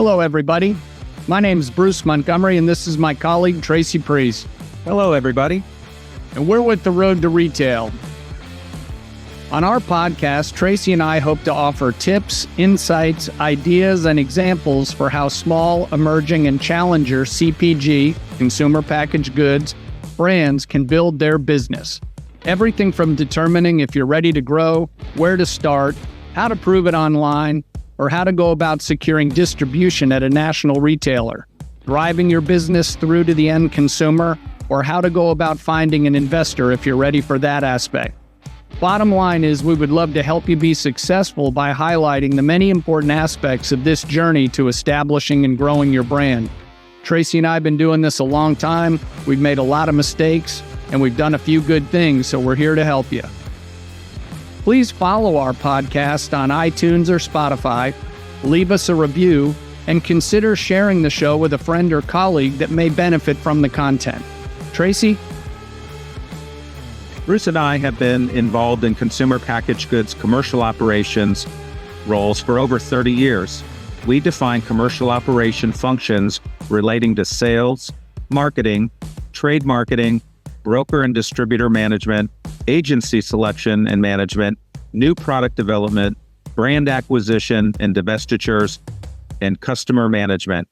Hello, everybody. My name is Bruce Montgomery, and this is my colleague, Tracy Priest. Hello, everybody. And we're with The Road to Retail. On our podcast, Tracy and I hope to offer tips, insights, ideas, and examples for how small, emerging, and challenger CPG, consumer packaged goods, brands can build their business. Everything from determining if you're ready to grow, where to start, how to prove it online, or how to go about securing distribution at a national retailer, driving your business through to the end consumer, or how to go about finding an investor if you're ready for that aspect. Bottom line is we would love to help you be successful by highlighting the many important aspects of this journey to establishing and growing your brand. Tracy and I have been doing this a long time. We've made a lot of mistakes, and we've done a few good things, so we're here to help you. Please follow our podcast on iTunes or Spotify, leave us a review, and consider sharing the show with a friend or colleague that may benefit from the content. Tracy? Bruce and I have been involved in consumer packaged goods commercial operations roles for over 30 years. We define commercial operation functions relating to sales, marketing, trade marketing, broker and distributor management, agency selection and management, new product development, brand acquisition and divestitures, and customer management.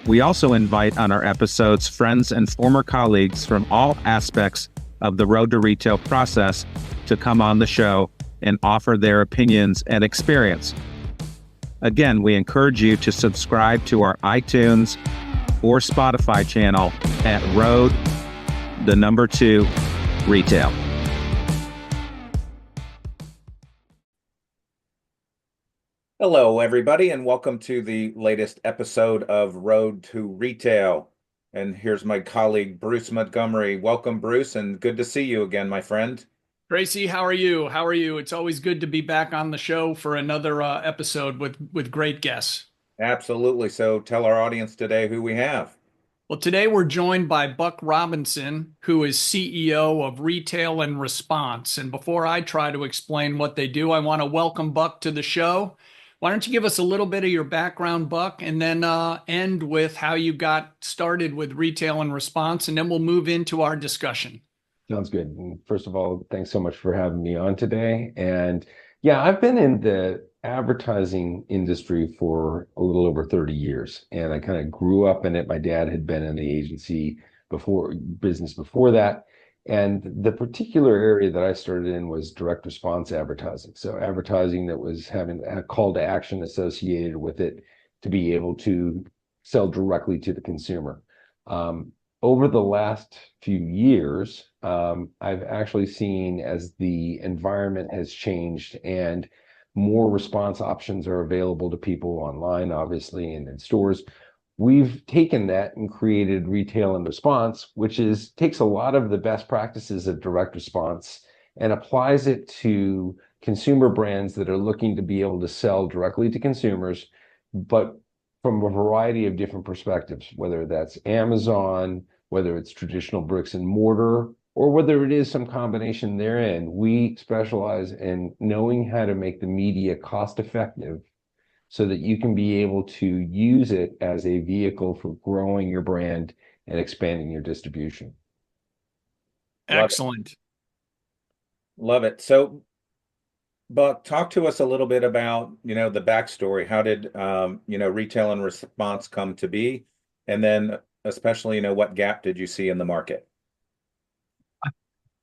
We also invite on our episodes friends and former colleagues from all aspects of the Road to Retail process to come on the show and offer their opinions and experience. Again, we encourage you to subscribe to our iTunes or Spotify channel at Road, 2 Retail. Hello, everybody, and welcome to the latest episode of Road to Retail. And here's my colleague, Bruce Montgomery. Welcome, Bruce, and good to see you again, my friend. Tracy, how are you? It's always good to be back on the show for another episode with great guests. Absolutely. So tell our audience today who we have. Well, today we're joined by Buck Robinson, who is CEO of Retail and Response. And before I try to explain what they do, I want to welcome Buck to the show. Why don't you give us a little bit of your background, Buck, and then end with how you got started with Retail and Response, and then we'll move into our discussion. Sounds good. And first of all, thanks so much for having me on today. And yeah, I've been in the advertising industry for a little over 30 years, and I kind of grew up in it. My dad had been in the agency business before that. And the particular area that I started in was direct response advertising. So advertising that was having a call to action associated with it to be able to sell directly to the consumer. Over the last few years, I've actually seen as the environment has changed and more response options are available to people online, obviously, and in stores. We've taken that and created Retail and Response, which takes a lot of the best practices of direct response and applies it to consumer brands that are looking to be able to sell directly to consumers, but from a variety of different perspectives, whether that's Amazon, whether it's traditional bricks and mortar, or whether it is some combination therein. We specialize in knowing how to make the media cost effective so that you can be able to use it as a vehicle for growing your brand and expanding your distribution. Excellent. Love it. So, Buck, talk to us a little bit about, the backstory. How did, Retail and Response come to be? And then especially, what gap did you see in the market? I'm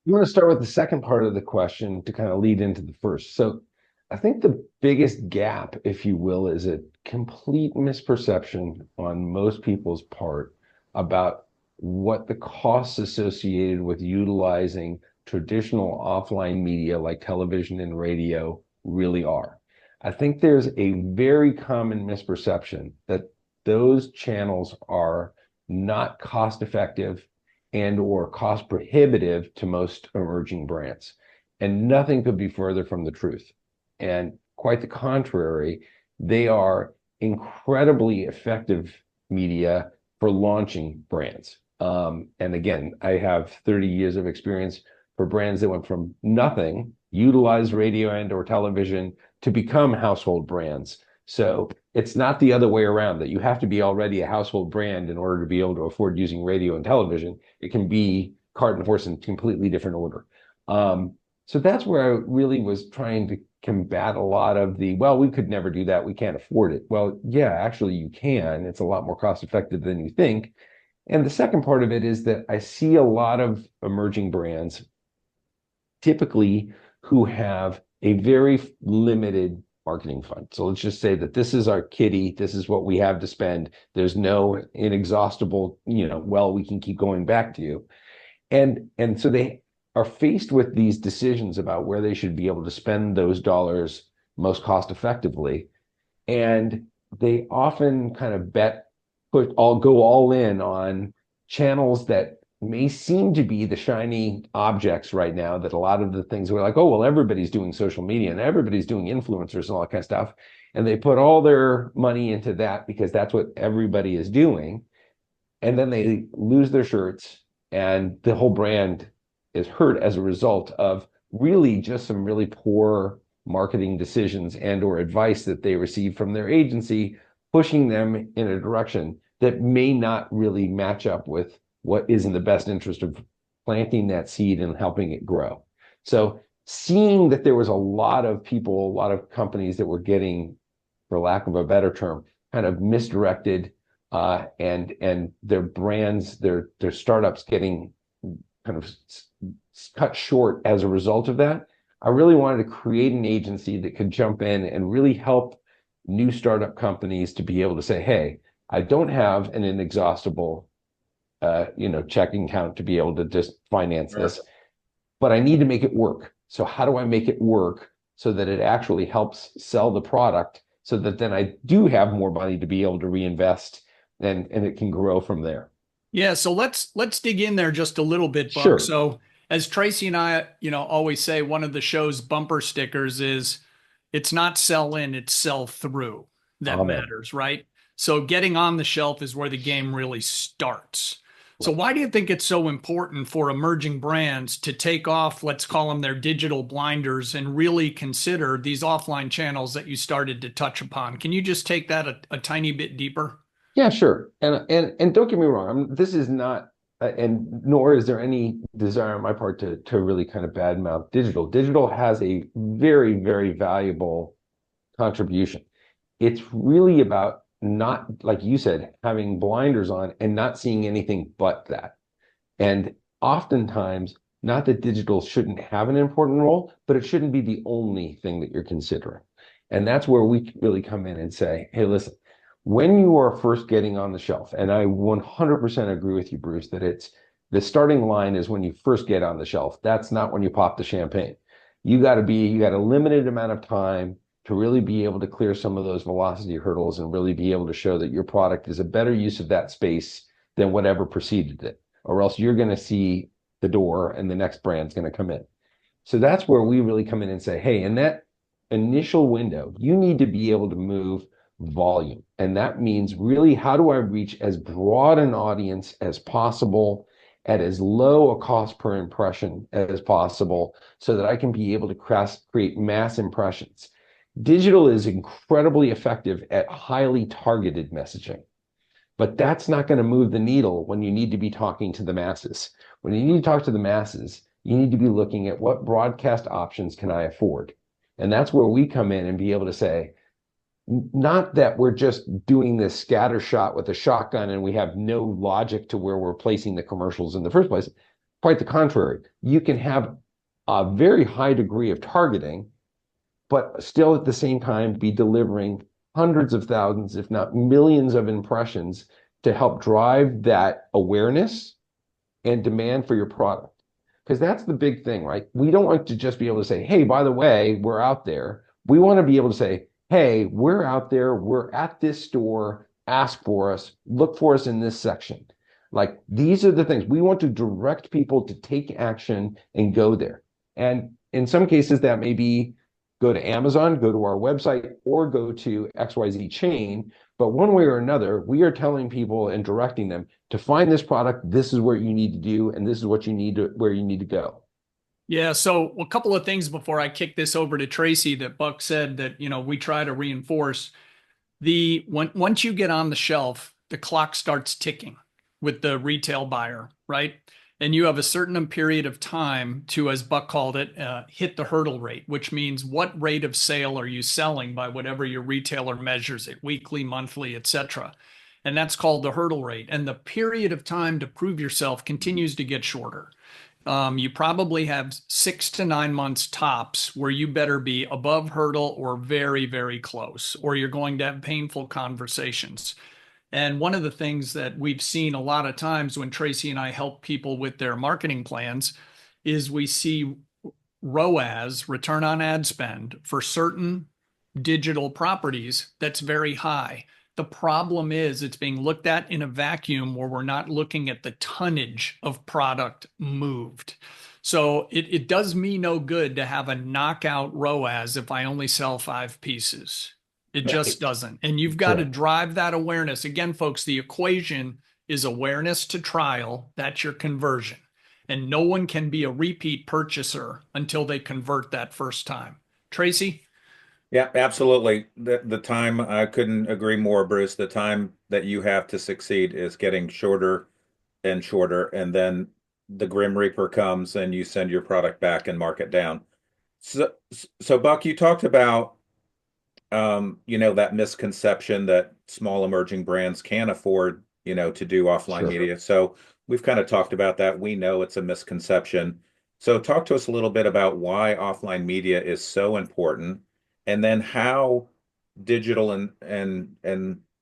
going to start with the second part of the question to kind of lead into the first. So I think the biggest gap, if you will, is a complete misperception on most people's part about what the costs associated with utilizing traditional offline media like television and radio really are. I think there's a very common misperception that those channels are not cost effective and or cost prohibitive to most emerging brands. And nothing could be further from the truth. And quite the contrary, they are incredibly effective media for launching brands. And again, I have 30 years of experience for brands that went from nothing, utilized radio and or television to become household brands. So it's not the other way around that you have to be already a household brand in order to be able to afford using radio and television. It can be cart and horse in completely different order. So that's where I really was trying to combat a lot of the, well, we could never do that. We can't afford it. Well, yeah, actually you can. It's a lot more cost effective than you think. And the second part of it is that I see a lot of emerging brands typically who have a very limited marketing fund. So let's just say that this is our kitty, this is what we have to spend. There's no inexhaustible, well, we can keep going back to you. And so they are faced with these decisions about where they should be able to spend those dollars most cost effectively. And they often kind of go all in on channels that may seem to be the shiny objects right now, that a lot of the things we're like, oh, well, everybody's doing social media and everybody's doing influencers and all that kind of stuff. And they put all their money into that because that's what everybody is doing. And then they lose their shirts and the whole brand is hurt as a result of really just some really poor marketing decisions and or advice that they received from their agency, pushing them in a direction that may not really match up with what is in the best interest of planting that seed and helping it grow. So seeing that there was a lot of people, a lot of companies that were getting, for lack of a better term, kind of misdirected, and their brands, their startups getting kind of cut short as a result of that, I really wanted to create an agency that could jump in and really help new startup companies to be able to say, hey, I don't have an inexhaustible checking account to be able to just finance this, but I need to make it work. So how do I make it work so that it actually helps sell the product so that then I do have more money to be able to reinvest and it can grow from there. Yeah, so let's dig in there just a little bit, Buck. Sure. So as Tracy and I, always say, one of the show's bumper stickers is it's not sell in, it's sell through that Amen. matters, right? So getting on the shelf is where the game really starts. So why do you think it's so important for emerging brands to take off, let's call them their digital blinders, and really consider these offline channels that you started to touch upon? Can you just take that a tiny bit deeper? Yeah, sure. And don't get me wrong, this is not, and nor is there any desire on my part to really kind of badmouth digital. Digital has a very, very valuable contribution. It's really about not, like you said, having blinders on and not seeing anything but that. And oftentimes, not that digital shouldn't have an important role, but it shouldn't be the only thing that you're considering. And that's where we really come in and say, hey, listen, when you are first getting on the shelf, and I 100% agree with you, Bruce, that it's the starting line is when you first get on the shelf. That's not when you pop the champagne. You got a limited amount of time to really be able to clear some of those velocity hurdles and really be able to show that your product is a better use of that space than whatever preceded it, or else you're going to see the door and the next brand's going to come in. So that's where we really come in and say, hey, in that initial window, you need to be able to move volume. And that means really, how do I reach as broad an audience as possible at as low a cost per impression as possible so that I can be able to create mass impressions. Digital is incredibly effective at highly targeted messaging, but that's not going to move the needle when you need to be talking to the masses. When you need to talk to the masses, you need to be looking at what broadcast options can I afford? And that's where we come in and be able to say, not that we're just doing this scatter shot with a shotgun and we have no logic to where we're placing the commercials in the first place. Quite the contrary. You can have a very high degree of targeting, but still at the same time be delivering hundreds of thousands, if not millions of impressions to help drive that awareness and demand for your product. Because that's the big thing, right? We don't want to just be able to say, hey, by the way, we're out there. We want to be able to say, hey, we're out there, we're at this store, ask for us, look for us in this section. Like, these are the things. We want to direct people to take action and go there. And in some cases, that may be go to Amazon, go to our website, or go to XYZ chain. But one way or another, we are telling people and directing them to find this product. This is what you need to do, and this is what you need to, where you need to go. Yeah, so a couple of things before I kick this over to Tracy that Buck said that, we try to reinforce. Once you get on the shelf, the clock starts ticking with the retail buyer, right? And you have a certain period of time to, as Buck called it, hit the hurdle rate, which means what rate of sale are you selling by whatever your retailer measures it, weekly, monthly, etc. And that's called the hurdle rate. And the period of time to prove yourself continues to get shorter. You probably have 6 to 9 months tops where you better be above hurdle or very, very close, or you're going to have painful conversations. And one of the things that we've seen a lot of times when Tracy and I help people with their marketing plans is we see ROAS, return on ad spend, for certain digital properties that's very high. The problem is it's being looked at in a vacuum where we're not looking at the tonnage of product moved. So it does me no good to have a knockout ROAS if I only sell 5 pieces. It just doesn't. And you've got to drive that awareness. Again, folks, the equation is awareness to trial. That's your conversion. And no one can be a repeat purchaser until they convert that first time. Tracy? Yeah, absolutely. The time, I couldn't agree more, Bruce. The time that you have to succeed is getting shorter and shorter, and then the Grim Reaper comes and you send your product back and mark it down. So Buck, you talked about that misconception that small emerging brands can't afford, to do offline media. So we've kind of talked about that. We know it's a misconception. So talk to us a little bit about why offline media is so important, and then how digital and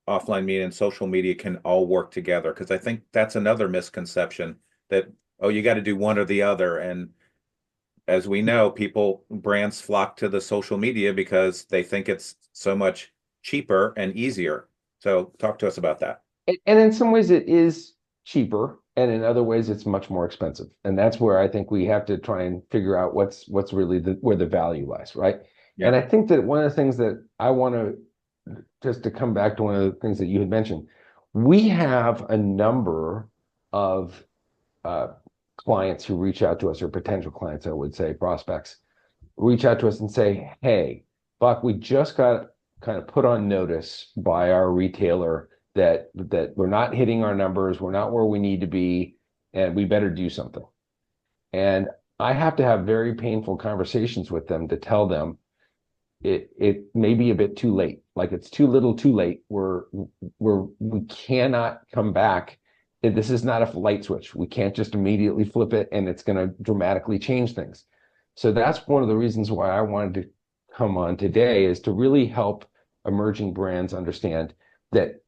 offline media and social media can all work together. Because I think that's another misconception that, oh, you got to do one or the other. And as we know, brands flock to the social media because they think it's so much cheaper and easier. So talk to us about that. And in some ways it is cheaper, and in other ways it's much more expensive. And that's where I think we have to try and figure out what's really where the value lies, right? Yeah. And I think that one of the things that I want to, just to come back to one of the things that you had mentioned, we have a number of clients who reach out to us, or potential clients, I would say, prospects, reach out to us and say, hey, Buck, we just got kind of put on notice by our retailer that we're not hitting our numbers, we're not where we need to be, and we better do something. And I have to have very painful conversations with them to tell them it may be a bit too late. Like, it's too little too late. We cannot come back. This is not a light switch. We can't just immediately flip it and it's going to dramatically change things. So that's one of the reasons why I wanted to come on today, is to really help emerging brands understand that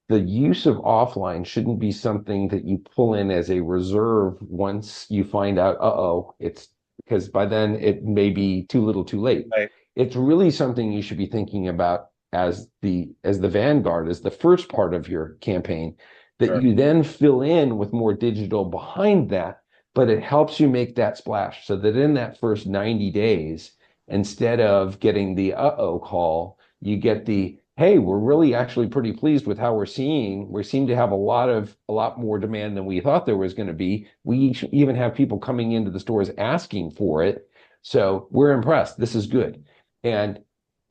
the use of offline shouldn't be something that you pull in as a reserve once you find out, it's because by then it may be too little too late. Right. It's really something you should be thinking about as the vanguard, as the first part of your campaign, that you then fill in with more digital behind that, but it helps you make that splash so that in that first 90 days, instead of getting the call, you get the, hey, we're really actually pretty pleased with how we seem to have a lot more demand than we thought there was going to be. We even have people coming into the stores asking for it. So we're impressed. This is good. And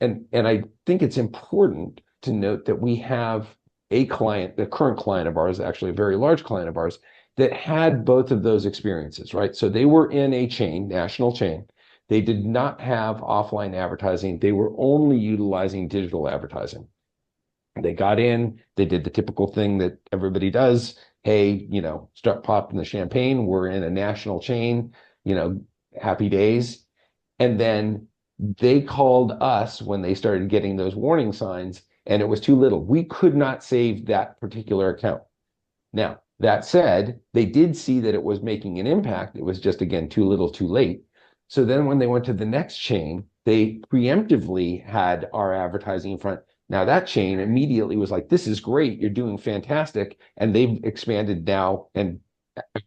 I think it's important to note that we have a client, the current client of ours, actually a very large client of ours, that had both of those experiences, right? So they were in a chain, national chain. They did not have offline advertising. They were only utilizing digital advertising. They got in, they did the typical thing that everybody does. Hey, start popping the champagne. We're in a national chain, happy days. And then they called us when they started getting those warning signs, and it was too little. We could not save that particular account. Now, that said, they did see that it was making an impact. It was just, again, too little, too late. So then when they went to the next chain, they preemptively had our advertising in front. Now that chain immediately was like, this is great. You're doing fantastic. And they've expanded now and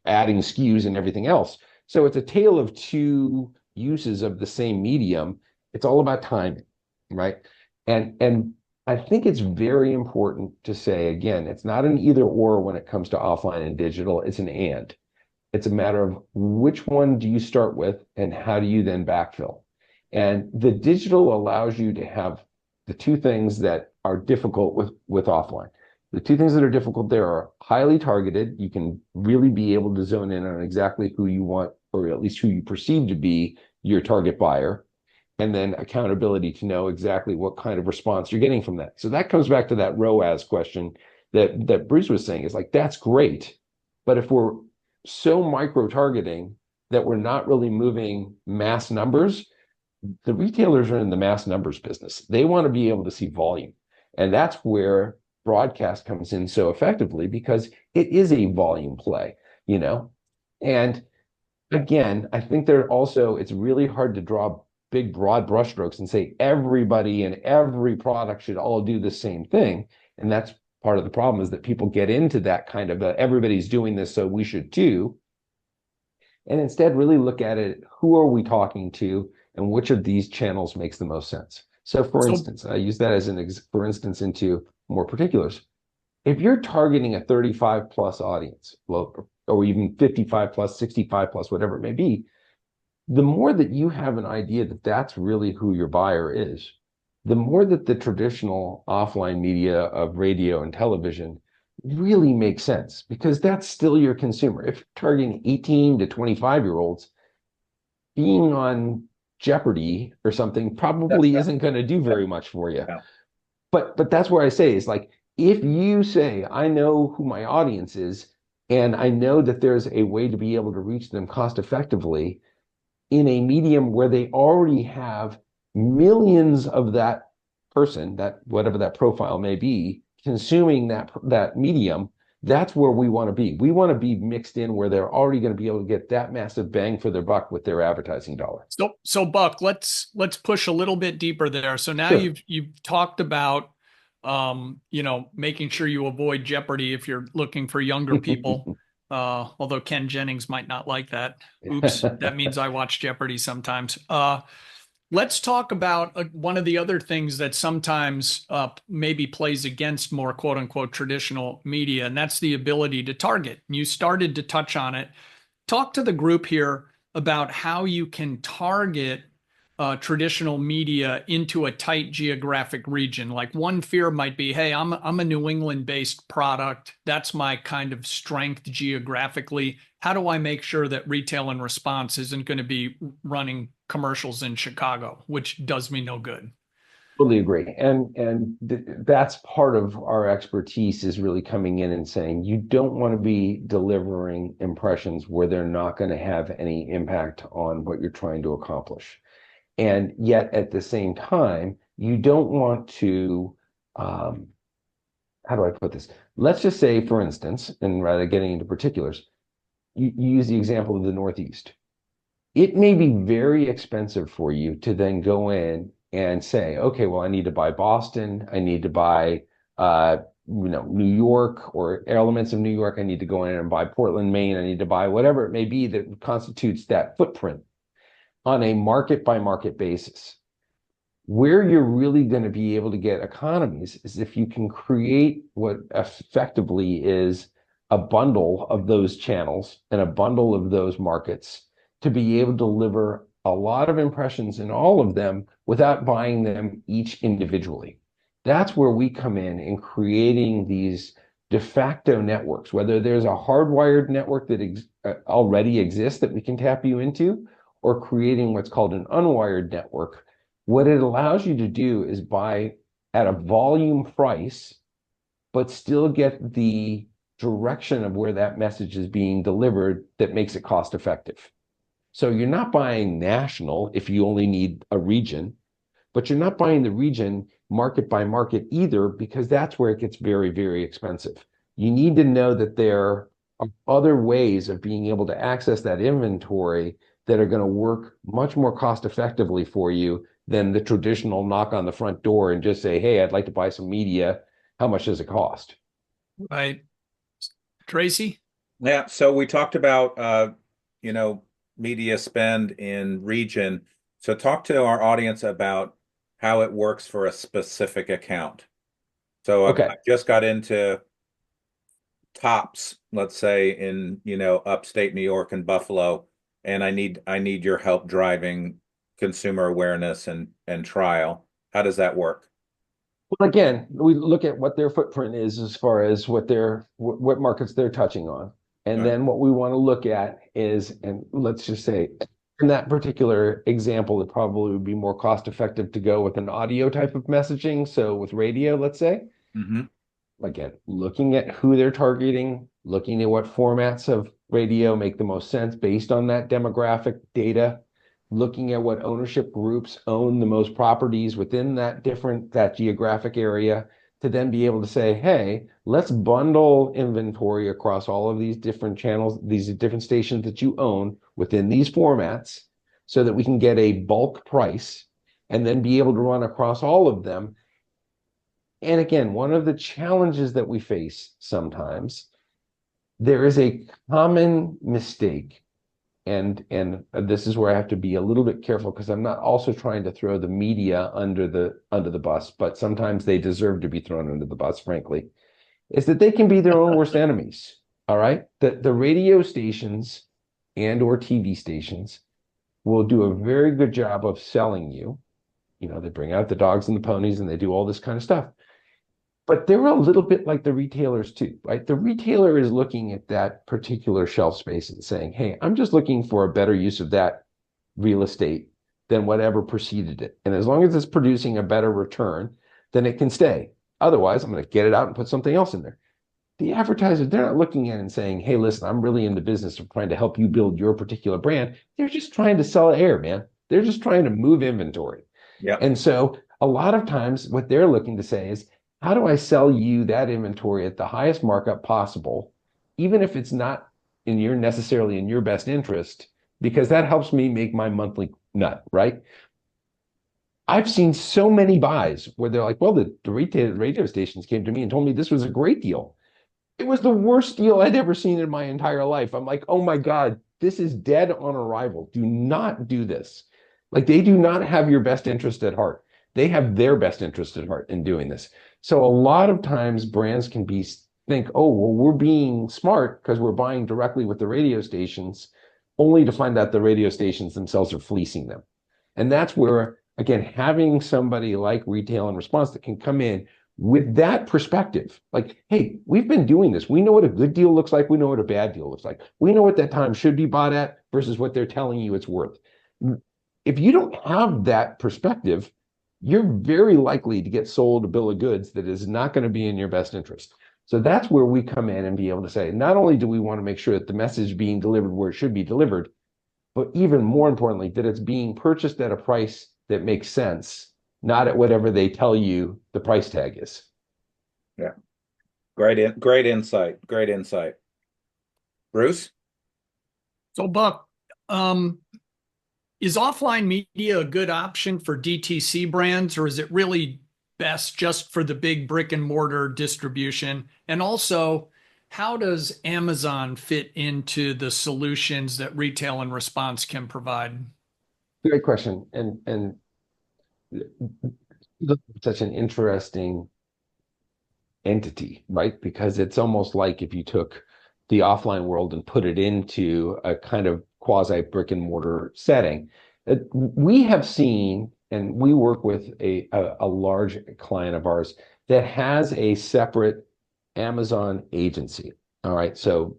adding SKUs and everything else. So it's a tale of two uses of the same medium. It's all about timing, right? And I think it's very important to say, again, it's not an either or when it comes to offline and digital. It's an and. It's a matter of which one do you start with and how do you then backfill? And the digital allows you to have the two things that are difficult with offline. The two things that are difficult there are highly targeted. You can really be able to zone in on exactly who you want, or at least who you perceive to be your target buyer, and then accountability to know exactly what kind of response you're getting from that. So that comes back to that ROAS question that Bruce was saying, is like, that's great. But if we're so micro targeting that we're not really moving mass numbers, the retailers are in the mass numbers business. They want to be able to see volume. And that's where broadcast comes in so effectively, because it is a volume play, you know? And again, I think it's really hard to draw big, broad brushstrokes and say everybody and every product should all do the same thing. And that's part of the problem, is that people get into that kind of everybody's doing this, so we should too. And instead really look at it, who are we talking to and which of these channels makes the most sense? So for instance, I use that as for instance into more particulars. If you're targeting a 35 plus audience, well, or even 55 plus, 65 plus, whatever it may be, the more that you have an idea that that's really who your buyer is, the more that the traditional offline media of radio and television really makes sense, because that's still your consumer. If you're targeting 18 to 25-year-olds, being on Jeopardy or something probably isn't going to do very much for you. Yeah. But that's where I say is like, if you say, I know who my audience is, and I know that there's a way to be able to reach them cost effectively in a medium where they already have millions of that person, that whatever that profile may be, consuming that medium, that's where we want to be. We want to be mixed in where they're already going to be able to get that massive bang for their buck with their advertising dollar. So Buck, let's push a little bit deeper there. So now Sure. you've talked about making sure you avoid Jeopardy if you're looking for younger people. Although Ken Jennings might not like that. Oops, that means I watch Jeopardy sometimes. Let's talk about one of the other things that sometimes maybe plays against more quote unquote traditional media, and that's the ability to target. You started to touch on it. Talk to the group here about how you can target traditional media into a tight geographic region. Like one fear might be, hey, I'm a New England-based product. That's my kind of strength geographically. How do I make sure that Retail and Response isn't going to be running commercials in Chicago, which does me no good? Totally agree. That's part of our expertise, is really coming in and saying, you don't want to be delivering impressions where they're not going to have any impact on what you're trying to accomplish. And yet at the same time, you don't want to, how do I put this? Let's just say, for instance, and rather than getting into particulars, you use the example of the Northeast. It may be very expensive for you to then go in and say, okay, well, I need to buy Boston, I need to buy New York or elements of New York, I need to go in and buy Portland, Maine, I need to buy whatever it may be that constitutes that footprint on a market by market basis. Where you're really going to be able to get economies is if you can create what effectively is a bundle of those channels and a bundle of those markets, to be able to deliver a lot of impressions in all of them without buying them each individually. That's where we come in creating these de facto networks, whether there's a hardwired network that already exists that we can tap you into, or creating what's called an unwired network. What it allows you to do is buy at a volume price, but still get the direction of where that message is being delivered that makes it cost effective. So you're not buying national if you only need a region, but you're not buying the region market by market either, because that's where it gets very, very expensive. You need to know that there are other ways of being able to access that inventory that are going to work much more cost effectively for you than the traditional knock on the front door and just say, hey, I'd like to buy some media. How much does it cost? Right. Tracy? Yeah. So we talked about, media spend in region. So talk to our audience about how it works for a specific account. So Okay. I just got into Tops, let's say in, upstate New York and Buffalo, and I need your help driving consumer awareness and trial. How does that work? Well, again, we look at what their footprint is as far as what markets they're touching on. And Right. then what we want to look at is, and let's just say in that particular example, it probably would be more cost effective to go with an audio type of messaging. So with radio, let's say, Mm-hmm. again, looking at who they're targeting, looking at what formats of radio make the most sense based on that demographic data, looking at what ownership groups own the most properties within that geographic area, to then be able to say, hey, let's bundle inventory across all of these different channels, these different stations that you own within these formats, so that we can get a bulk price and then be able to run across all of them. And again, one of the challenges that we face sometimes, there is a common mistake, and this is where I have to be a little bit careful, because I'm not also trying to throw the media under the bus, but sometimes they deserve to be thrown under the bus, frankly, is that they can be their own worst enemies. All right. The radio stations and or TV stations will do a very good job of selling you. You know, they bring out the dogs and the ponies and they do all this kind of stuff. But they're a little bit like the retailers too, right? The retailer is looking at that particular shelf space and saying, hey, I'm just looking for a better use of that real estate than whatever preceded it. And as long as it's producing a better return, then it can stay. Otherwise, I'm going to get it out and put something else in there. The advertisers, they're not looking at it and saying, hey, listen, I'm really in the business of trying to help you build your particular brand. They're just trying to sell air, man. They're just trying to move inventory. Yeah. And so a lot of times what they're looking to say is, how do I sell you that inventory at the highest markup possible, even if it's not necessarily in your best interest, because that helps me make my monthly nut, right? I've seen so many buys where they're like, well, the retail radio stations came to me and told me this was a great deal. It was the worst deal I'd ever seen in my entire life. I'm like, oh my God, this is dead on arrival. Do not do this. Like, they do not have your best interest at heart. They have their best interest at heart in doing this. So a lot of times brands can think, oh, well, we're being smart because we're buying directly with the radio stations, only to find out the radio stations themselves are fleecing them. And that's where, again, having somebody like Retail and Response that can come in with that perspective, like, hey, we've been doing this. We know what a good deal looks like. We know what a bad deal looks like. We know what that time should be bought at versus what they're telling you it's worth. If you don't have that perspective, you're very likely to get sold a bill of goods that is not going to be in your best interest. So that's where we come in and be able to say, not only do we want to make sure that the message is being delivered where it should be delivered, but even more importantly, that it's being purchased at a price that makes sense, not at whatever they tell you the price tag is. Yeah. Great insight. Great insight. Bruce? So, Buck, is offline media a good option for DTC brands, or is it really best just for the big brick and mortar distribution? And also, how does Amazon fit into the solutions that Retail and Response can provide? Great question. And such an interesting entity, right? Because it's almost like if you took the offline world and put it into a kind of quasi brick and mortar setting. We have seen, and we work with a large client of ours that has a separate Amazon agency. All right. So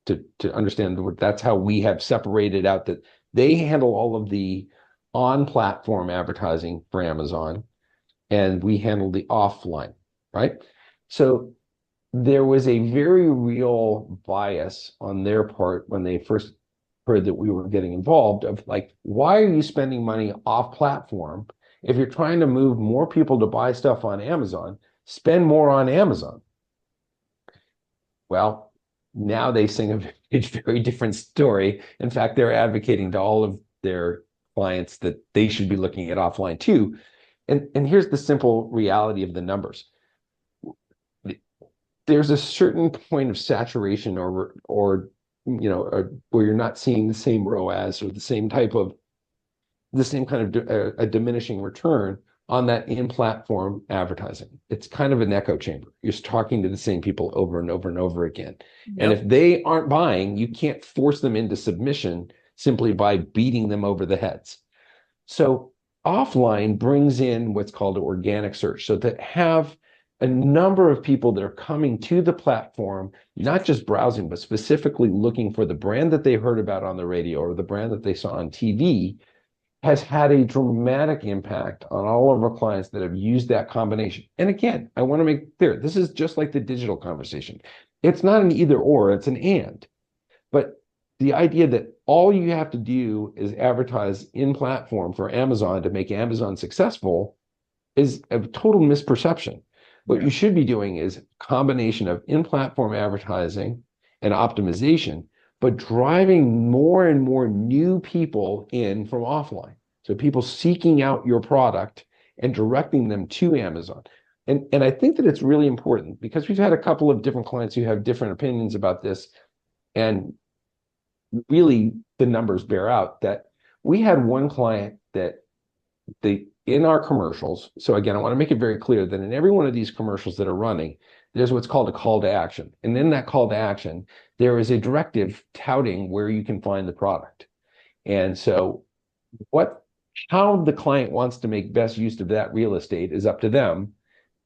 to understand, that's how we have separated out that they handle all of the on-platform advertising for Amazon, and we handle the offline, right? So there was a very real bias on their part when they first heard that we were getting involved, of like, why are you spending money off platform? If you're trying to move more people to buy stuff on Amazon, spend more on Amazon. Well, now they sing a very different story. In fact, they're advocating to all of their clients that they should be looking at offline too. And here's the simple reality of the numbers. There's a certain point of saturation or where you're not seeing the same ROAS or the same kind of a diminishing return on that in-platform advertising. It's kind of an echo chamber. You're talking to the same people over and over and over again. Yep. And if they aren't buying, you can't force them into submission simply by beating them over the heads. So offline brings in what's called organic search. So that have a number of people that are coming to the platform, not just browsing, but specifically looking for the brand that they heard about on the radio or the brand that they saw on TV, has had a dramatic impact on all of our clients that have used that combination. And again, I want to make clear, this is just like the digital conversation. It's not an either or, it's an and. But the idea that all you have to do is advertise in platform for Amazon to make Amazon successful is a total misperception. What you should be doing is a combination of in-platform advertising and optimization, but driving more and more new people in from offline. So people seeking out your product and directing them to Amazon. And I think that it's really important because we've had a couple of different clients who have different opinions about this. And really the numbers bear out that we had one client that in our commercials, so again, I want to make it very clear that in every one of these commercials that are running, there's what's called a call to action. And in that call to action, there is a directive touting where you can find the product. And so how the client wants to make best use of that real estate is up to them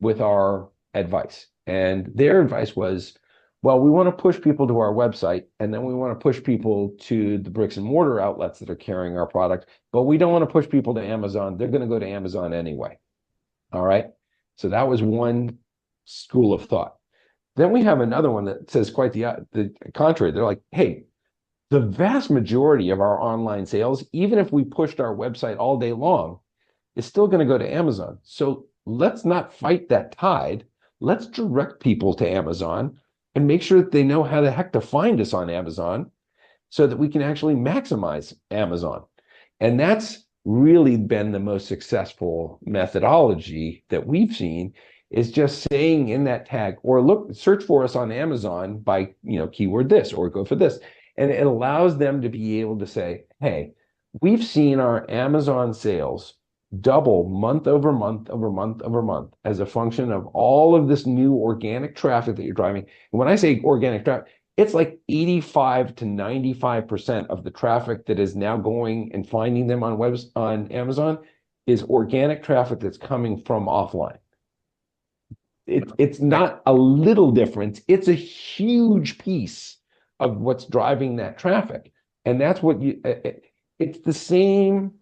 with our advice. And their advice was, well, we want to push people to our website, and then we want to push people to the bricks and mortar outlets that are carrying our product, but we don't want to push people to Amazon. They're going to go to Amazon anyway. All right. So that was one school of thought. Then we have another one that says quite the contrary. They're like, hey, the vast majority of our online sales, even if we pushed our website all day long, is still going to go to Amazon. So let's not fight that tide. Let's direct people to Amazon and make sure that they know how the heck to find us on Amazon so that we can actually maximize Amazon. And that's really been the most successful methodology that we've seen, is just saying in that tag, or search for us on Amazon by, keyword this, or go for this. And it allows them to be able to say, hey, we've seen our Amazon sales double month over month over month over month as a function of all of this new organic traffic that you're driving. And when I say organic traffic, it's like 85 to 95% of the traffic that is now going and finding them on Amazon is organic traffic that's coming from offline. It's not a little difference. It's a huge piece of what's driving that traffic. And that's what it's the same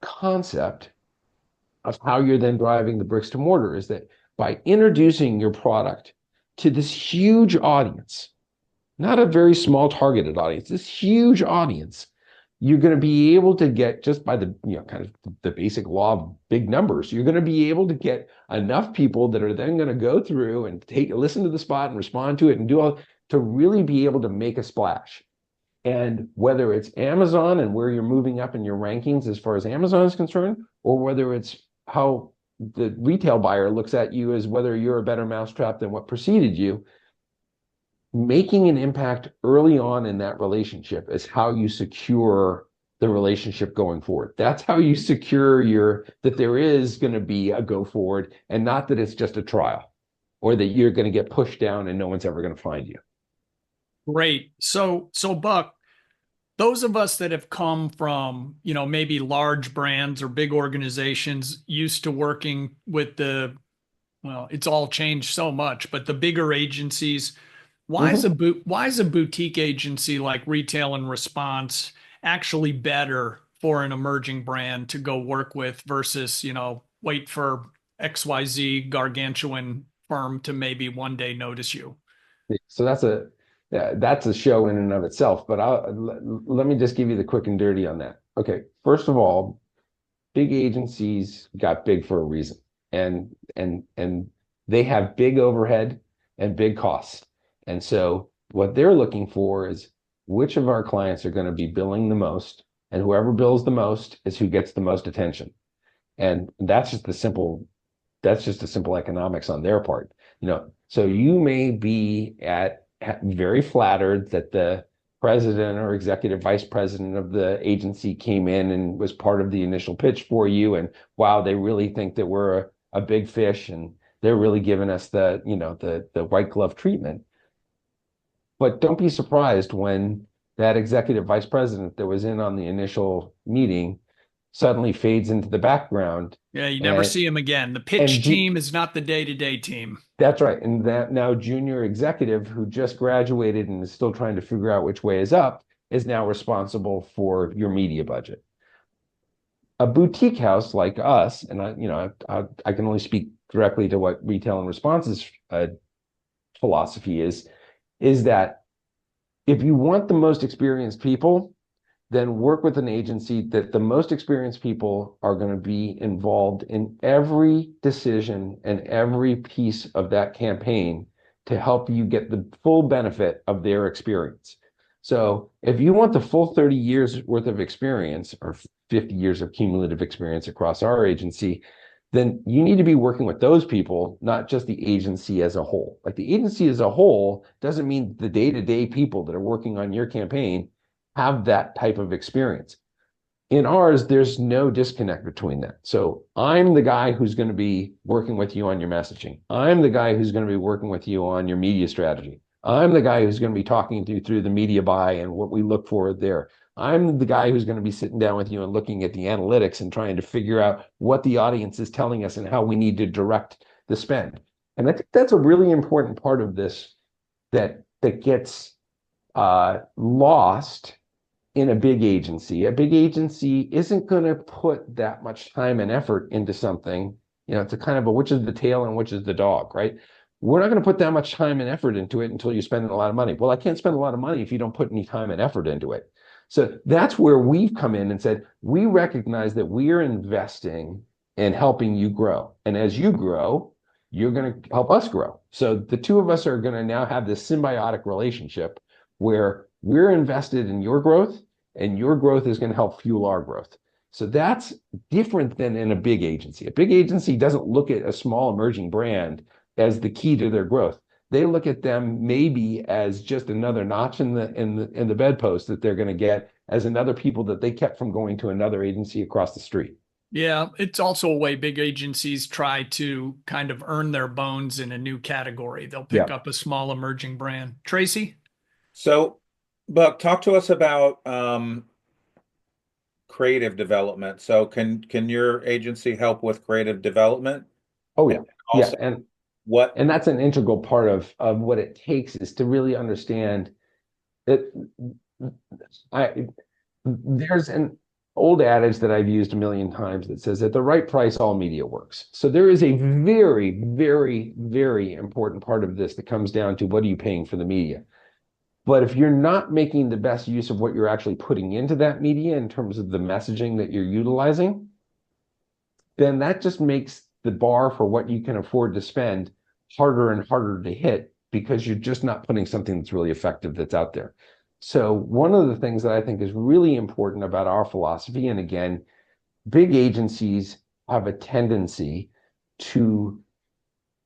concept of how you're then driving the bricks to mortar, is that by introducing your product to this huge audience, not a very small targeted audience, this huge audience, you're going to be able to get, just by the kind of the basic law of big numbers, you're going to be able to get enough people that are then going to go through and listen to the spot and respond to it and do all to really be able to make a splash. And whether it's Amazon and where you're moving up in your rankings as far as Amazon is concerned, or whether it's how the retail buyer looks at you as whether you're a better mousetrap than what preceded you, making an impact early on in that relationship is how you secure the relationship going forward. That's how you secure that there is going to be a go forward, and not that it's just a trial or that you're going to get pushed down and no one's ever going to find you. Great. So Buck, those of us that have come from, maybe large brands or big organizations, used to working with it's all changed so much, but the bigger agencies, why is a boutique agency like Retail and Response actually better for an emerging brand to go work with versus, wait for XYZ gargantuan firm to maybe one day notice you? So that's a show in and of itself, but let me just give you the quick and dirty on that. Okay, first of all, big agencies got big for a reason, and they have big overhead and big costs. And so what they're looking for is which of our clients are going to be billing the most, and whoever bills the most is who gets the most attention. And that's just a simple economics on their part. So you may be very flattered that the president or executive vice president of the agency came in and was part of the initial pitch for you, and wow, they really think that we're a big fish and they're really giving us the white glove treatment. But don't be surprised when that executive vice president that was in on the initial meeting suddenly fades into the background. Yeah, you never And see him again. The pitch and team is not the day-to-day team. that's right. And that now junior executive who just graduated and is still trying to figure out which way is up is now responsible for your media budget. A boutique house like us, and I can only speak directly to what Retail and Response's philosophy is that if you want the most experienced people, then work with an agency that the most experienced people are going to be involved in every decision and every piece of that campaign to help you get the full benefit of their experience. So if you want the full 30 years worth of experience or 50 years of cumulative experience across our agency, then you need to be working with those people, not just the agency as a whole. Like the agency as a whole doesn't mean the day-to-day people that are working on your campaign have that type of experience. In ours, there's no disconnect between that. So I'm the guy who's going to be working with you on your messaging. I'm the guy who's going to be working with you on your media strategy. I'm the guy who's going to be talking to you through the media buy and what we look for there. I'm the guy who's going to be sitting down with you and looking at the analytics and trying to figure out what the audience is telling us and how we need to direct the spend. And I think that's a really important part of this that gets lost in a big agency. A big agency isn't going to put that much time and effort into something. It's a kind of a which is the tail and which is the dog, right? We're not going to put that much time and effort into it until you're spending a lot of money. Well, I can't spend a lot of money if you don't put any time and effort into it. So that's where we've come in and said, we recognize that we are investing in helping you grow. And as you grow, you're going to help us grow. So the two of us are going to now have this symbiotic relationship where we're invested in your growth and your growth is going to help fuel our growth. So that's different than in a big agency. A big agency doesn't look at a small emerging brand as the key to their growth. They look at them maybe as just another notch in the bedpost that they're going to get as another people that they kept from going to another agency across the street. Yeah, it's also a way big agencies try to kind of earn their bones in a new category. They'll pick up a small emerging brand. Tracy? So, Buck, talk to us about creative development. So can your agency help with creative development? Oh yeah. And also, and that's an integral part of what it takes is to really understand that there's an old adage that I've used a million times that says at the right price, all media works. So there is a very, very, very important part of this that comes down to what are you paying for the media? But if you're not making the best use of what you're actually putting into that media in terms of the messaging that you're utilizing, then that just makes the bar for what you can afford to spend harder and harder to hit because you're just not putting something that's really effective that's out there. So one of the things that I think is really important about our philosophy, and again, big agencies have a tendency to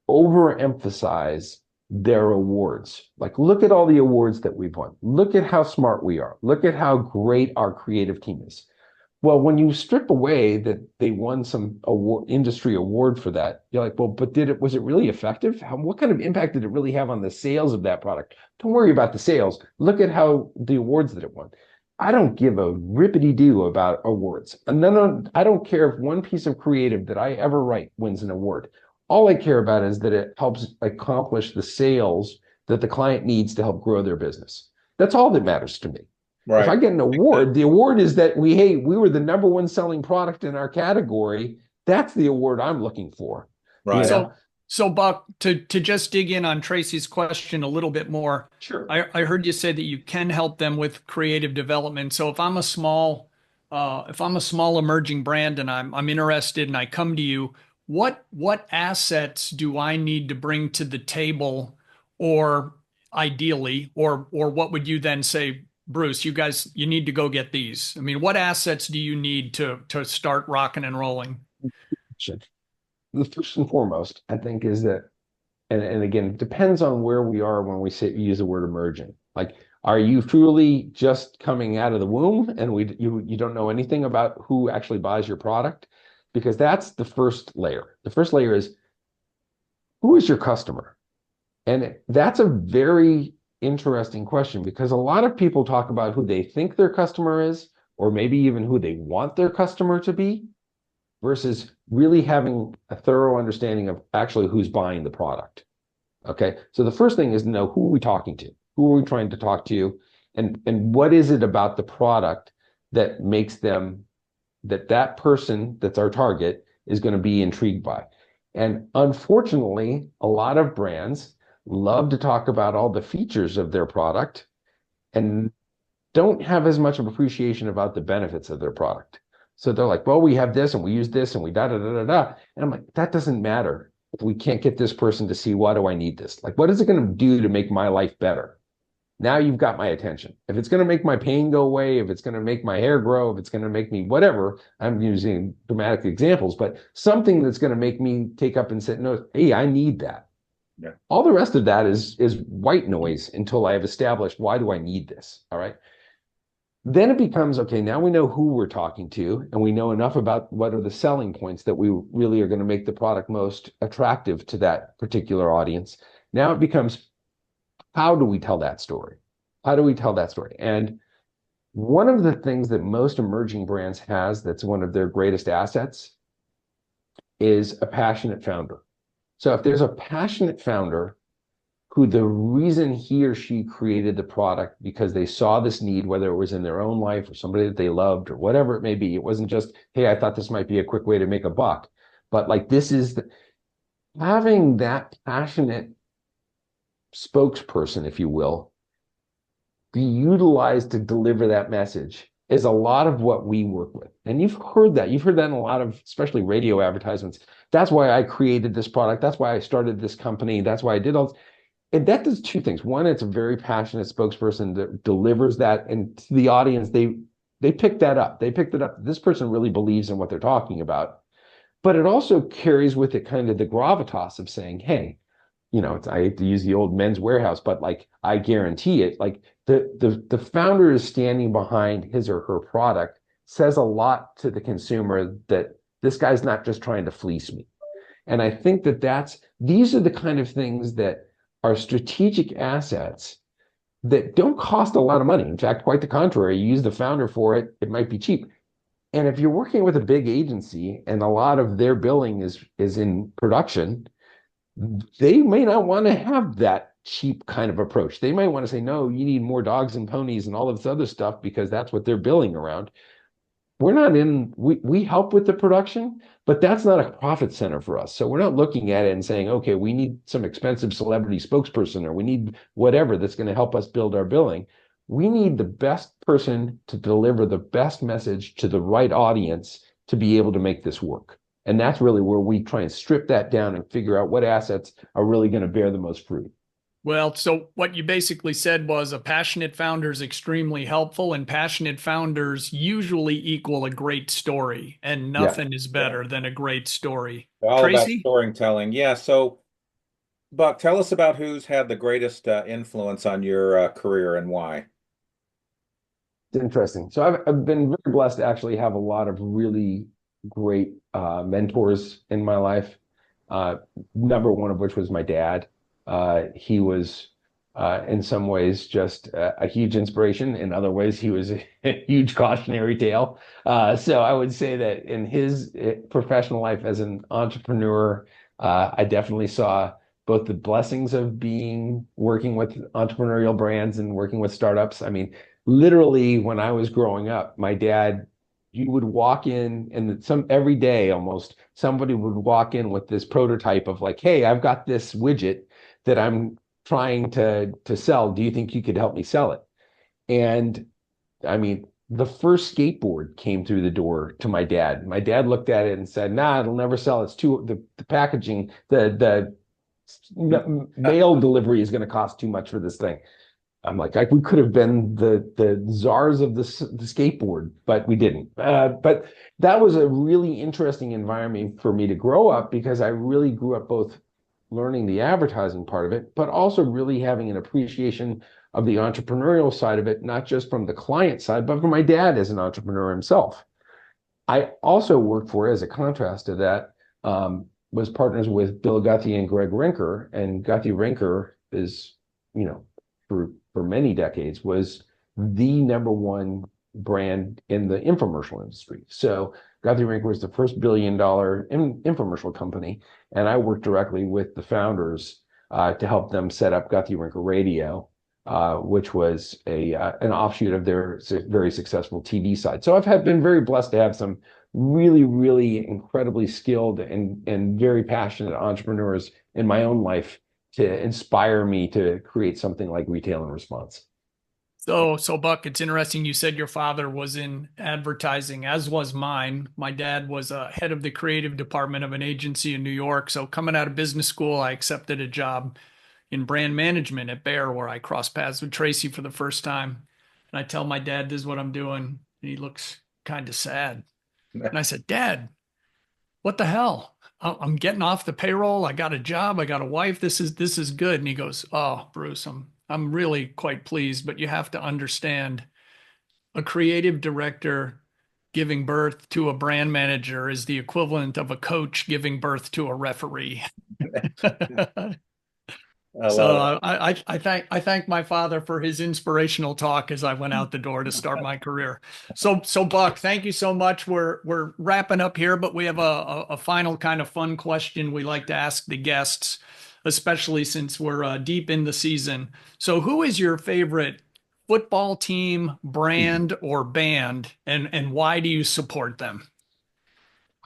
overemphasize their awards. Like, look at all the awards that we've won. Look at how smart we are. Look at how great our creative team is. Well, when you strip away that they won some industry award for that, you're like, well, but was it really effective? What kind of impact did it really have on the sales of that product? Don't worry about the sales. Look at how the awards that it won. I don't give a rippity-doo about awards. And then I don't care if one piece of creative that I ever write wins an award. All I care about is that it helps accomplish the sales that the client needs to help grow their business. That's all that matters to me. Right. If I get an award, the award is that we were the number one selling product in our category. That's the award I'm looking for. Right. So Buck, to just dig in on Tracy's question a little bit more. Sure. I heard you say that you can help them with creative development. So if I'm a small emerging brand and I'm interested and I come to you, what assets do I need to bring to the table, or ideally, or what would you then say, Bruce, you need to go get these? I mean, what assets do you need to start rocking and rolling? The first and foremost, I think, is that, and again, it depends on where we are when we use the word emerging. Like, are you truly just coming out of the womb and you don't know anything about who actually buys your product? Because that's the first layer. The first layer is, who is your customer? And that's a very interesting question, because a lot of people talk about who they think their customer is, or maybe even who they want their customer to be, versus really having a thorough understanding of actually who's buying the product. Okay, so the first thing is to know who are we talking to? Who are we trying to talk to? And what is it about the product that makes them, that person that's our target is going to be intrigued by? And unfortunately, a lot of brands love to talk about all the features of their product and don't have as much of appreciation about the benefits of their product. So they're like, well, we have this and we use this and we da da da da da. And I'm like, that doesn't matter if we can't get this person to see, why do I need this? Like, what is it going to do to make my life better? Now you've got my attention. If it's going to make my pain go away, if it's going to make my hair grow, if it's going to make me whatever, I'm using dramatic examples, but something that's going to make me take up and say, no, hey, I need that. Yeah. All the rest of that is white noise until I have established, why do I need this? All right. Then it becomes, okay, now we know who we're talking to, and we know enough about what are the selling points that we really are going to make the product most attractive to that particular audience. Now it becomes, how do we tell that story? How do we tell that story? And one of the things that most emerging brands has that's one of their greatest assets is a passionate founder. So if there's a passionate founder who the reason he or she created the product because they saw this need, whether it was in their own life or somebody that they loved or whatever it may be, it wasn't just, hey, I thought this might be a quick way to make a buck, but like this is having that passionate spokesperson, if you will, be utilized to deliver that message is a lot of what we work with. And you've heard that in a lot of, especially radio advertisements. That's why I created this product. That's why I started this company. That's why I did all this. And that does two things. One, it's a very passionate spokesperson that delivers that, and to the audience, they pick that up. They picked it up. This person really believes in what they're talking about. But it also carries with it kind of the gravitas of saying, hey, I hate to use the old Men's Warehouse, but like I guarantee it, like the founder is standing behind his or her product, says a lot to the consumer that this guy's not just trying to fleece me. And I think that these are the kind of things that are strategic assets that don't cost a lot of money. In fact, quite the contrary. You use the founder for it, it might be cheap. And if you're working with a big agency and a lot of their billing is in production, they may not want to have that cheap kind of approach. They might want to say, no, you need more dogs and ponies and all of this other stuff because that's what they're billing around. We help with the production, but that's not a profit center for us. So we're not looking at it and saying, okay, we need some expensive celebrity spokesperson, or we need whatever that's going to help us build our billing. We need the best person to deliver the best message to the right audience to be able to make this work. And that's really where we try and strip that down and figure out what assets are really going to bear the most fruit. Well, so what you basically said was a passionate founder is extremely helpful, and passionate founders usually equal a great story, and nothing is better than a great story. All about Tracy? storytelling. Yeah. So, Buck, tell us about who's had the greatest influence on your career and why. It's interesting. So I've been very blessed to actually have a lot of really great mentors in my life. Number one of which was my dad. He was, in some ways, just a huge inspiration. In other ways, he was a huge cautionary tale. So I would say that in his professional life as an entrepreneur, I definitely saw both the blessings of working with entrepreneurial brands and working with startups. I mean, literally, when I was growing up, my dad, you would walk in and every day almost somebody would walk in with this prototype of like, hey, I've got this widget that I'm trying to sell. Do you think you could help me sell it? And I mean, the first skateboard came through the door to my dad. My dad looked at it and said, nah, it'll never sell. It's the packaging, the mail delivery is going to cost too much for this thing. I'm like, we could have been the czars of the skateboard, but we didn't. But that was a really interesting environment for me to grow up, because I really grew up both learning the advertising part of it, but also really having an appreciation of the entrepreneurial side of it, not just from the client side, but from my dad as an entrepreneur himself. I also worked for, as a contrast to that, was partners with Bill Guthrie and Greg Rinker. And Guthrie Rinker is, for many decades, was the number one brand in the infomercial industry. So Gothy-Rinker was the first billion-dollar infomercial company, and I worked directly with the founders to help them set up Gothy-Rinker Radio, which was an offshoot of their very successful TV side. So been very blessed to have some really, really incredibly skilled and very passionate entrepreneurs in my own life to inspire me to create something like Retail and Response. So Buck, it's interesting. You said your father was in advertising, as was mine. My dad was head of the creative department of an agency in New York. So coming out of business school, I accepted a job in brand management at Bayer, where I crossed paths with Tracy for the first time. And I tell my dad, this is what I'm doing. And he looks kind of sad. And I said, Dad, what the hell? I'm getting off the payroll. I got a job. I got a wife. This is good. And he goes, oh, Bruce, I'm really quite pleased, but you have to understand a creative director giving birth to a brand manager is the equivalent of a coach giving birth to a referee. I So love I thank my father for his inspirational talk as I went out the door to start my career. So Buck, thank you so much. We're wrapping up here, but we have a final kind of fun question we like to ask the guests, especially since we're deep in the season. So who is your favorite football team, brand, or band, and why do you support them?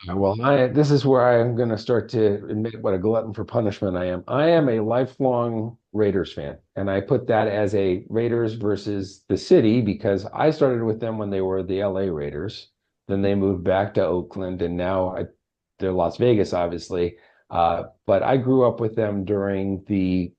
Well, this is where I am going to start to admit what a glutton for punishment I am. I am a lifelong Raiders fan, and I put that as a Raiders versus the city because I started with them when they were the LA Raiders. Then they moved back to Oakland, and now they're Las Vegas, obviously. But I grew up with them during the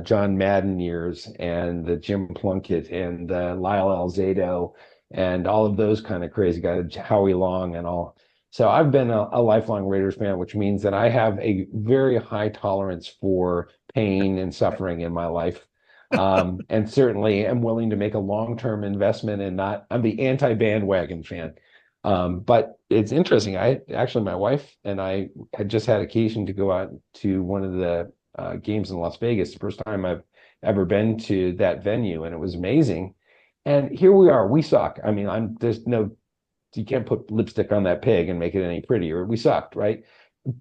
John Madden years and the Jim Plunkett and Lyle Alzado and all of those kind of crazy guys, Howie Long and all. So I've been a lifelong Raiders fan, which means that I have a very high tolerance for pain and suffering in my life. And certainly am willing to make a long-term investment and not, I'm the anti-bandwagon fan. But it's interesting. My wife and I had just had occasion to go out to one of the games in Las Vegas, the first time I've ever been to that venue, and it was amazing. And here we are, we suck. I mean, there's no you can't put lipstick on that pig and make it any prettier. We sucked, right?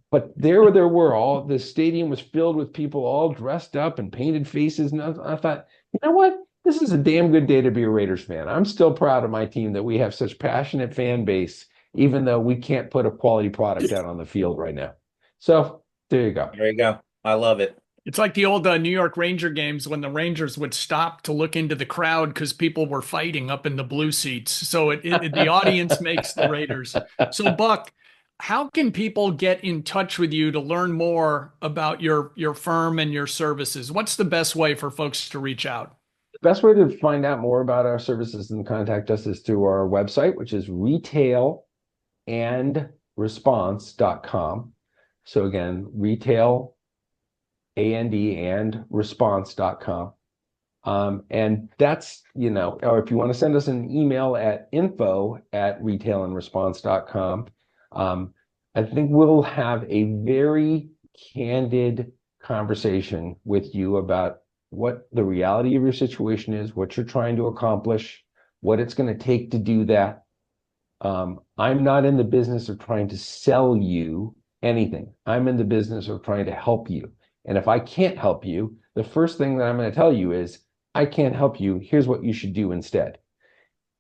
But there were all the stadium was filled with people all dressed up and painted faces. And I thought, you know what? This is a damn good day to be a Raiders fan. I'm still proud of my team that we have such passionate fan base, even though we can't put a quality product out on the field right now. So there you go. There you go. I love it. It's like the old New York Ranger games when the Rangers would stop to look into the crowd because people were fighting up in the blue seats. So the audience makes the Raiders. So Buck, how can people get in touch with you to learn more about your firm and your services? What's the best way for folks to reach out? The best way to find out more about our services and contact us is through our website, which is retailandresponse.com. So again, retail and response.com. And that's, or if you want to send us an email at info@retailandresponse.com, I think we'll have a very candid conversation with you about what the reality of your situation is, what you're trying to accomplish, what it's going to take to do that. I'm not in the business of trying to sell you anything. I'm in the business of trying to help you. And if I can't help you, the first thing that I'm going to tell you is, I can't help you. Here's what you should do instead.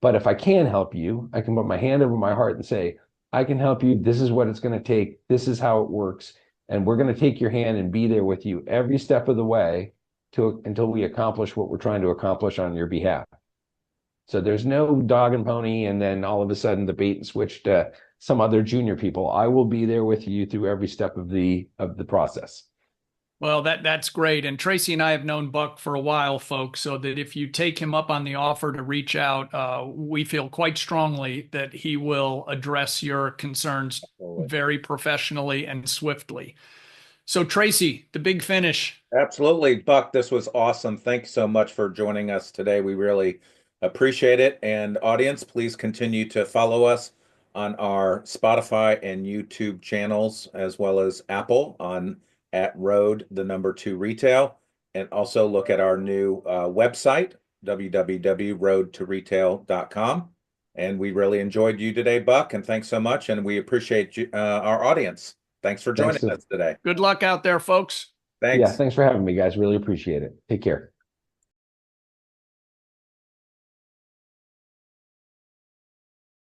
But if I can help you, I can put my hand over my heart and say, I can help you. This is what it's going to take. This is how it works. And we're going to take your hand and be there with you every step of the way until we accomplish what we're trying to accomplish on your behalf. So there's no dog and pony, and then all of a sudden the bait and switch to some other junior people. I will be there with you through every step of the process. Well, that's great. And Tracy and I have known Buck for a while, folks, so that if you take him up on the offer to reach out, we feel quite strongly that he will address your concerns very professionally and swiftly. So Tracy, the big finish. Absolutely. Buck, this was awesome. Thanks so much for joining us today. We really appreciate it. And audience, please continue to follow us on our Spotify and YouTube channels, as well as Apple on @Road2 Retail, and also look at our new website, www.roadtoretail.com. And we really enjoyed you today, Buck, and thanks so much. And we appreciate you, our audience. Thanks for joining us today. Good luck out there, folks. Thanks. Yeah, thanks for having me, guys. Really appreciate it. Take care.